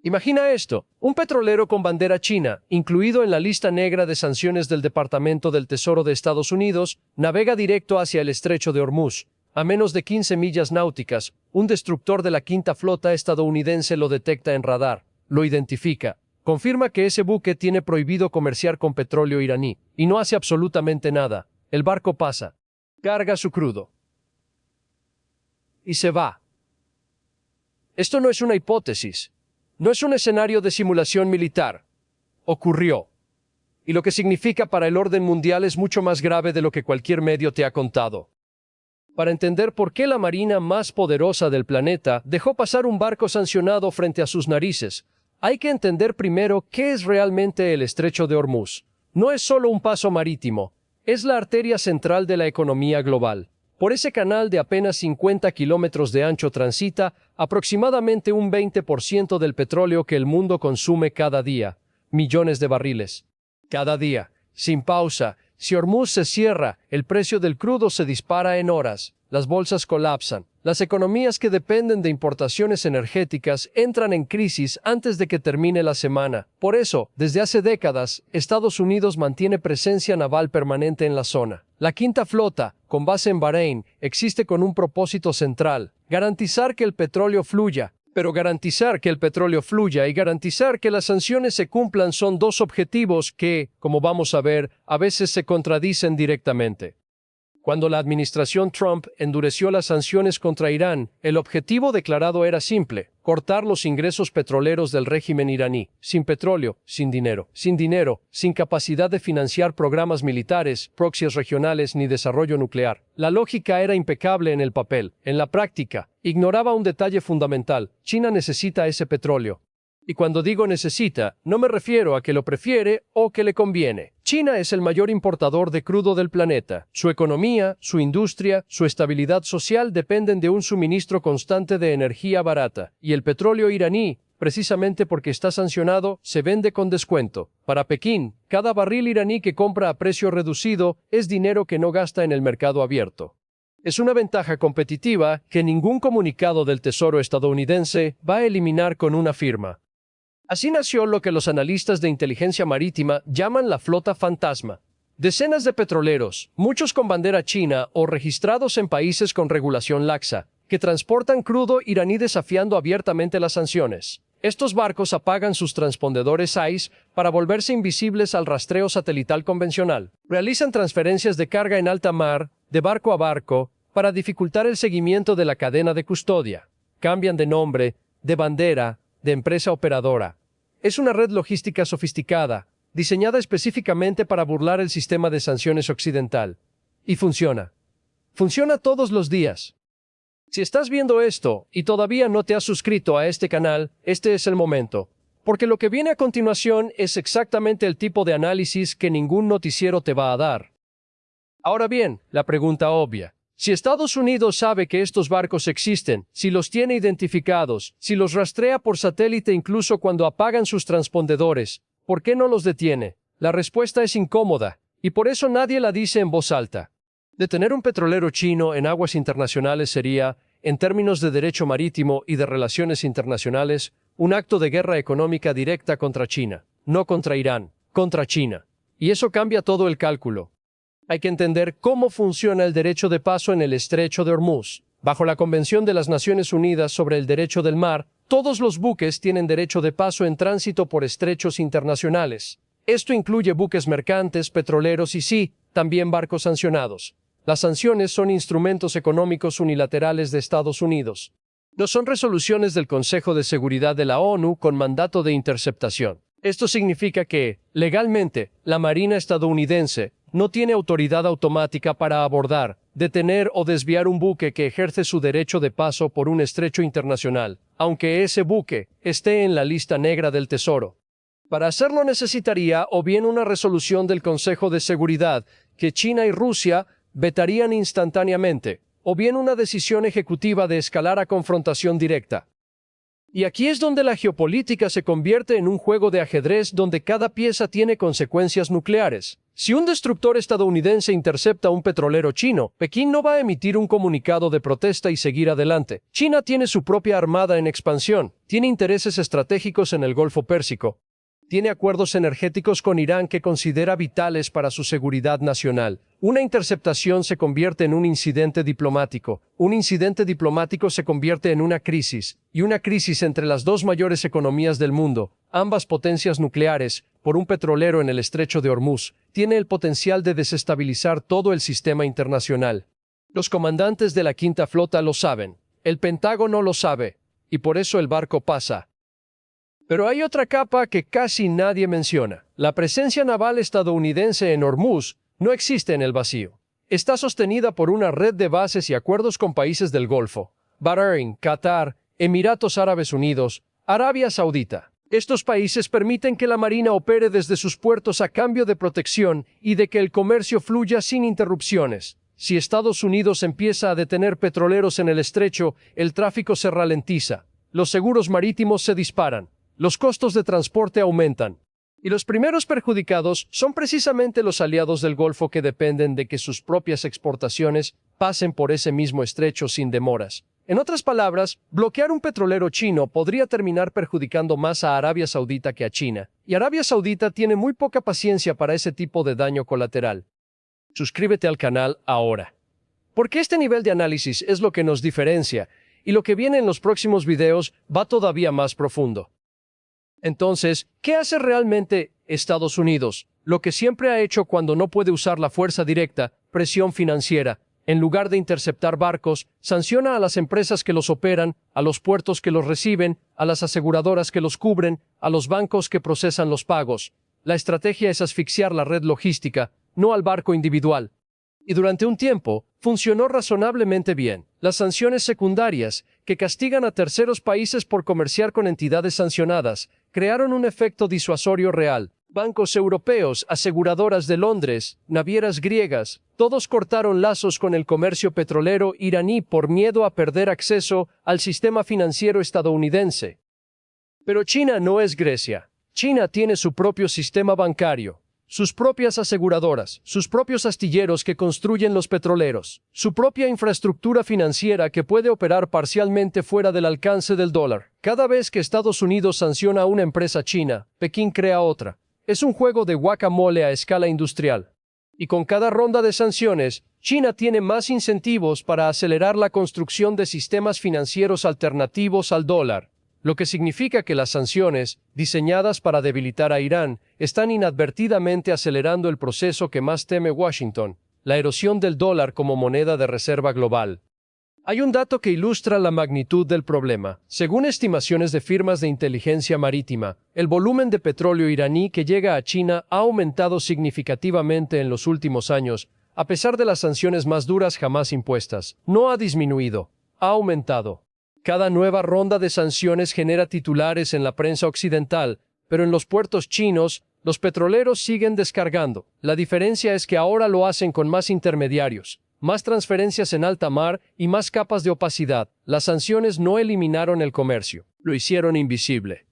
Imagina esto, un petrolero con bandera china, incluido en la lista negra de sanciones del Departamento del Tesoro de Estados Unidos, navega directo hacia el Estrecho de Hormuz. A menos de 15 millas náuticas, un destructor de la quinta flota estadounidense lo detecta en radar, lo identifica, confirma que ese buque tiene prohibido comerciar con petróleo iraní, y no hace absolutamente nada. El barco pasa, carga su crudo y se va. Esto no es una hipótesis. No es un escenario de simulación militar. Ocurrió. Y lo que significa para el orden mundial es mucho más grave de lo que cualquier medio te ha contado. Para entender por qué la marina más poderosa del planeta dejó pasar un barco sancionado frente a sus narices, hay que entender primero qué es realmente el Estrecho de Hormuz. No es solo un paso marítimo, es la arteria central de la economía global. Por ese canal de apenas 50 kilómetros de ancho transita aproximadamente un 20% del petróleo que el mundo consume cada día, millones de barriles. Cada día, sin pausa, si Hormuz se cierra, el precio del crudo se dispara en horas, las bolsas colapsan, las economías que dependen de importaciones energéticas entran en crisis antes de que termine la semana. Por eso, desde hace décadas, Estados Unidos mantiene presencia naval permanente en la zona. La quinta flota, con base en Bahrein, existe con un propósito central: garantizar que el petróleo fluya. Pero garantizar que el petróleo fluya y garantizar que las sanciones se cumplan son dos objetivos que, como vamos a ver, a veces se contradicen directamente. Cuando la administración Trump endureció las sanciones contra Irán, el objetivo declarado era simple: cortar los ingresos petroleros del régimen iraní. Sin petróleo, sin dinero, sin capacidad de financiar programas militares, proxies regionales ni desarrollo nuclear. La lógica era impecable en el papel. En la práctica, ignoraba un detalle fundamental: China necesita ese petróleo. Y cuando digo necesita, no me refiero a que lo prefiere o que le conviene. China es el mayor importador de crudo del planeta. Su economía, su industria, su estabilidad social dependen de un suministro constante de energía barata. Y el petróleo iraní, precisamente porque está sancionado, se vende con descuento. Para Pekín, cada barril iraní que compra a precio reducido es dinero que no gasta en el mercado abierto. Es una ventaja competitiva que ningún comunicado del Tesoro estadounidense va a eliminar con una firma. Así nació lo que los analistas de inteligencia marítima llaman la flota fantasma. Decenas de petroleros, muchos con bandera china o registrados en países con regulación laxa, que transportan crudo iraní desafiando abiertamente las sanciones. Estos barcos apagan sus transpondedores ICE para volverse invisibles al rastreo satelital convencional. Realizan transferencias de carga en alta mar, de barco a barco, para dificultar el seguimiento de la cadena de custodia. Cambian de nombre, de bandera, de empresa operadora. Es una red logística sofisticada, diseñada específicamente para burlar el sistema de sanciones occidental. Y funciona. Funciona todos los días. Si estás viendo esto y todavía no te has suscrito a este canal, este es el momento. Porque lo que viene a continuación es exactamente el tipo de análisis que ningún noticiero te va a dar. Ahora bien, la pregunta obvia. Si Estados Unidos sabe que estos barcos existen, si los tiene identificados, si los rastrea por satélite incluso cuando apagan sus transpondedores, ¿por qué no los detiene? La respuesta es incómoda, y por eso nadie la dice en voz alta. Detener un petrolero chino en aguas internacionales sería, en términos de derecho marítimo y de relaciones internacionales, un acto de guerra económica directa contra China, no contra Irán, contra China. Y eso cambia todo el cálculo. Hay que entender cómo funciona el derecho de paso en el Estrecho de Hormuz. Bajo la Convención de las Naciones Unidas sobre el Derecho del Mar, todos los buques tienen derecho de paso en tránsito por estrechos internacionales. Esto incluye buques mercantes, petroleros y sí, también barcos sancionados. Las sanciones son instrumentos económicos unilaterales de Estados Unidos. No son resoluciones del Consejo de Seguridad de la ONU con mandato de interceptación. Esto significa que, legalmente, la Marina estadounidense no tiene autoridad automática para abordar, detener o desviar un buque que ejerce su derecho de paso por un estrecho internacional, aunque ese buque esté en la lista negra del Tesoro. Para hacerlo necesitaría o bien una resolución del Consejo de Seguridad que China y Rusia vetarían instantáneamente, o bien una decisión ejecutiva de escalar a confrontación directa. Y aquí es donde la geopolítica se convierte en un juego de ajedrez donde cada pieza tiene consecuencias nucleares. Si un destructor estadounidense intercepta un petrolero chino, Pekín no va a emitir un comunicado de protesta y seguir adelante. China tiene su propia armada en expansión, tiene intereses estratégicos en el Golfo Pérsico, tiene acuerdos energéticos con Irán que considera vitales para su seguridad nacional. Una interceptación se convierte en un incidente diplomático. Un incidente diplomático se convierte en una crisis, y una crisis entre las dos mayores economías del mundo, ambas potencias nucleares, por un petrolero en el estrecho de Hormuz, tiene el potencial de desestabilizar todo el sistema internacional. Los comandantes de la Quinta Flota lo saben, el Pentágono lo sabe, y por eso el barco pasa. Pero hay otra capa que casi nadie menciona. La presencia naval estadounidense en Hormuz no existe en el vacío. Está sostenida por una red de bases y acuerdos con países del Golfo: Bahrein, Qatar, Emiratos Árabes Unidos, Arabia Saudita. Estos países permiten que la Marina opere desde sus puertos a cambio de protección y de que el comercio fluya sin interrupciones. Si Estados Unidos empieza a detener petroleros en el estrecho, el tráfico se ralentiza, los seguros marítimos se disparan, los costos de transporte aumentan. Y los primeros perjudicados son precisamente los aliados del Golfo que dependen de que sus propias exportaciones pasen por ese mismo estrecho sin demoras. En otras palabras, bloquear un petrolero chino podría terminar perjudicando más a Arabia Saudita que a China, y Arabia Saudita tiene muy poca paciencia para ese tipo de daño colateral. Suscríbete al canal ahora. Porque este nivel de análisis es lo que nos diferencia, y lo que viene en los próximos videos va todavía más profundo. Entonces, ¿qué hace realmente Estados Unidos? Lo que siempre ha hecho cuando no puede usar la fuerza directa: presión financiera. En lugar de interceptar barcos, sanciona a las empresas que los operan, a los puertos que los reciben, a las aseguradoras que los cubren, a los bancos que procesan los pagos. La estrategia es asfixiar la red logística, no al barco individual. Y durante un tiempo, funcionó razonablemente bien. Las sanciones secundarias, que castigan a terceros países por comerciar con entidades sancionadas, crearon un efecto disuasorio real. Bancos europeos, aseguradoras de Londres, navieras griegas, todos cortaron lazos con el comercio petrolero iraní por miedo a perder acceso al sistema financiero estadounidense. Pero China no es Grecia. China tiene su propio sistema bancario, sus propias aseguradoras, sus propios astilleros que construyen los petroleros, su propia infraestructura financiera que puede operar parcialmente fuera del alcance del dólar. Cada vez que Estados Unidos sanciona a una empresa china, Pekín crea otra. Es un juego de guacamole a escala industrial. Y con cada ronda de sanciones, China tiene más incentivos para acelerar la construcción de sistemas financieros alternativos al dólar, lo que significa que las sanciones, diseñadas para debilitar a Irán, están inadvertidamente acelerando el proceso que más teme Washington: la erosión del dólar como moneda de reserva global. Hay un dato que ilustra la magnitud del problema. Según estimaciones de firmas de inteligencia marítima, el volumen de petróleo iraní que llega a China ha aumentado significativamente en los últimos años, a pesar de las sanciones más duras jamás impuestas. No ha disminuido, ha aumentado. Cada nueva ronda de sanciones genera titulares en la prensa occidental, pero en los puertos chinos, los petroleros siguen descargando. La diferencia es que ahora lo hacen con más intermediarios, más transferencias en alta mar y más capas de opacidad. Las sanciones no eliminaron el comercio, lo hicieron invisible.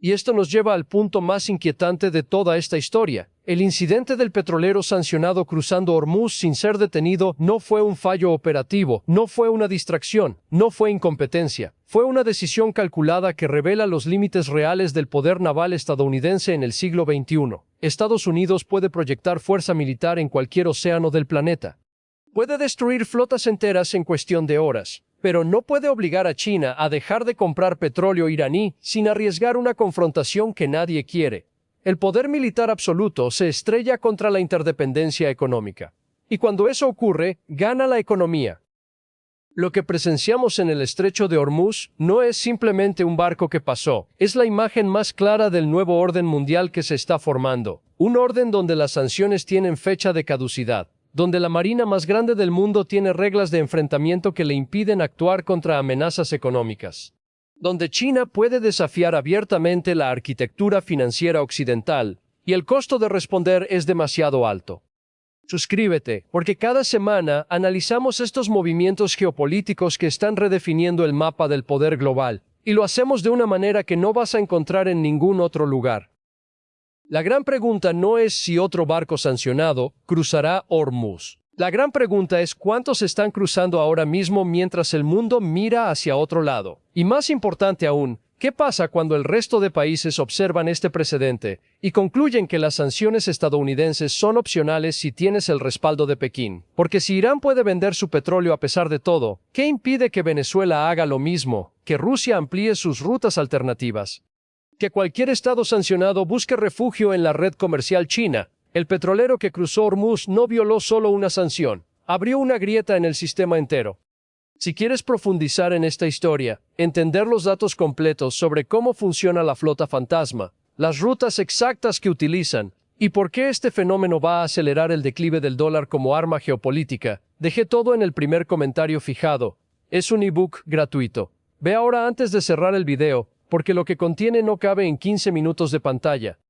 Y esto nos lleva al punto más inquietante de toda esta historia. El incidente del petrolero sancionado cruzando Hormuz sin ser detenido no fue un fallo operativo, no fue una distracción, no fue incompetencia. Fue una decisión calculada que revela los límites reales del poder naval estadounidense en el siglo XXI. Estados Unidos puede proyectar fuerza militar en cualquier océano del planeta. Puede destruir flotas enteras en cuestión de horas, pero no puede obligar a China a dejar de comprar petróleo iraní sin arriesgar una confrontación que nadie quiere. El poder militar absoluto se estrella contra la interdependencia económica. Y cuando eso ocurre, gana la economía. Lo que presenciamos en el estrecho de Hormuz no es simplemente un barco que pasó, es la imagen más clara del nuevo orden mundial que se está formando. Un orden donde las sanciones tienen fecha de caducidad, donde la marina más grande del mundo tiene reglas de enfrentamiento que le impiden actuar contra amenazas económicas, donde China puede desafiar abiertamente la arquitectura financiera occidental, y el costo de responder es demasiado alto. Suscríbete, porque cada semana analizamos estos movimientos geopolíticos que están redefiniendo el mapa del poder global, Y lo hacemos de una manera que no vas a encontrar en ningún otro lugar. La gran pregunta no es si otro barco sancionado cruzará Hormuz. La gran pregunta es cuántos están cruzando ahora mismo mientras el mundo mira hacia otro lado. Y más importante aún, ¿qué pasa cuando el resto de países observan este precedente y concluyen que las sanciones estadounidenses son opcionales si tienes el respaldo de Pekín? Porque si Irán puede vender su petróleo a pesar de todo, ¿qué impide que Venezuela haga lo mismo, que Rusia amplíe sus rutas alternativas? Que cualquier estado sancionado busque refugio en la red comercial china. El petrolero que cruzó Hormuz no violó solo una sanción, abrió una grieta en el sistema entero. Si quieres profundizar en esta historia, entender los datos completos sobre cómo funciona la flota fantasma, las rutas exactas que utilizan y por qué este fenómeno va a acelerar el declive del dólar como arma geopolítica, dejé todo en el primer comentario fijado. Es un ebook gratuito. Ve ahora antes de cerrar el video, porque lo que contiene no cabe en 15 minutos de pantalla.